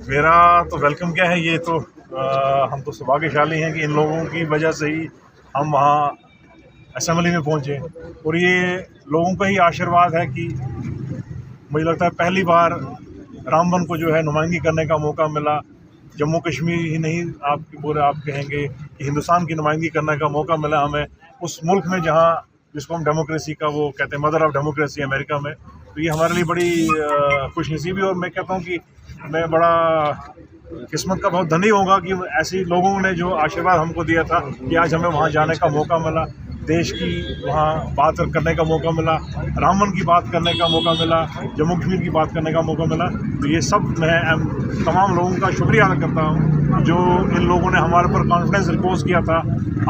मेरा तो वेलकम क्या है, ये तो हम तो सौभाग्यशाली हैं कि इन लोगों की वजह से ही हम वहाँ असेंबली में पहुँचे। और ये लोगों का ही आशीर्वाद है कि मुझे लगता है पहली बार रामबन को जो है नुमाइंदगी करने का मौका मिला। जम्मू कश्मीर ही नहीं, आपके पूरे आप कहेंगे कि हिंदुस्तान की नुमाइंदगी करने का मौका मिला हमें उस मुल्क में जहाँ जिसको हम डेमोक्रेसी का वो कहते हैं मदर ऑफ डेमोक्रेसी अमेरिका में। तो ये हमारे लिए बड़ी खुशनसीबी, और मैं कहता हूँ कि मैं बड़ा किस्मत का बहुत धनी होगा कि ऐसे लोगों ने जो आशीर्वाद हमको दिया था कि आज हमें वहाँ जाने का मौका मिला, देश की वहाँ बात करने का मौका मिला, रामबन की बात करने का मौका मिला, जम्मू कश्मीर की बात करने का मौका मिला। तो ये सब मैं तमाम लोगों का शुक्रिया अदा करता हूँ जो इन लोगों ने हमारे पर कॉन्फिडेंस रिपोज किया था।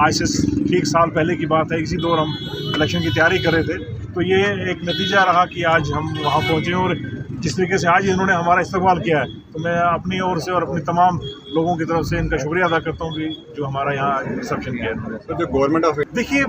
आज से ठीक साल पहले की बात है, इसी दौर हम इलेक्शन की तैयारी कर रहे थे। तो ये एक नतीजा रहा कि आज हम वहाँ पहुँचे, और जिस तरीके से आज इन्होंने हमारा इस्तकबाल किया है, तो मैं अपनी ओर से और अपनी तमाम लोगों की तरफ से इनका शुक्रिया अदा करता हूँ कि जो हमारा यहाँ रिसेप्शन किया है। तो जो गवर्नमेंट ऑफ देखिए,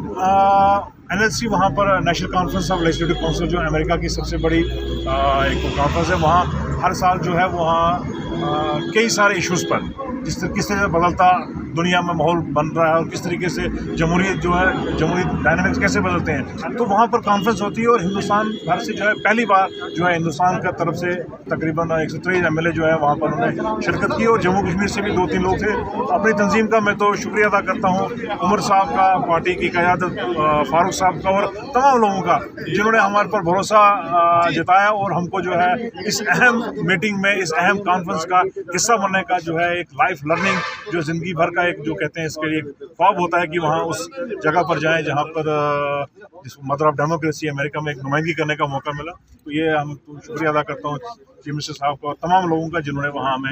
NLC वहाँ पर national conference of legislative council जो अमेरिका की सबसे बड़ी एक कॉन्फ्रेंस है, वहाँ हर साल जो है वहाँ कई सारे इश्यूज़ पर किस तरीके से बदलता दुनिया में माहौल बन रहा है और किस तरीके से जमहूरियत जो है, जमहूरी डायनामिक्स कैसे बदलते हैं, तो वहाँ पर कॉन्फ्रेंस होती है। और हिंदुस्तान भर से जो है पहली बार जो है हिंदुस्तान का तरफ से तकरीबन 123 MLA जो है वहाँ पर उन्होंने शिरकत की, और जम्मू कश्मीर से भी 2-3 लोग थे। अपनी तंजीम का मैं तो शुक्रिया अदा करता हूँ, उमर साहब का, पार्टी की क़यादत, फारूक साहब का और तमाम लोगों का जिन्होंने हमारे पर भरोसा जताया और हमको जो है इस अहम मीटिंग में, इस अहम कॉन्फ्रेंस का हिस्सा बनने का जो है एक लाइफ लर्निंग जो ज़िंदगी भर का एक जो कहते हैं इसके लिए ख्वाब होता है कि वहाँ उस जगह पर जाएं जहाँ पर जिसको मदर ऑफ डेमोक्रेसी अमेरिका में एक नुमाइंदगी करने का मौका मिला। तो ये हम शुक्रिया अदा करता हूँ चीफ मिनिस्टर साहब का और तमाम लोगों का जिन्होंने वहाँ हमें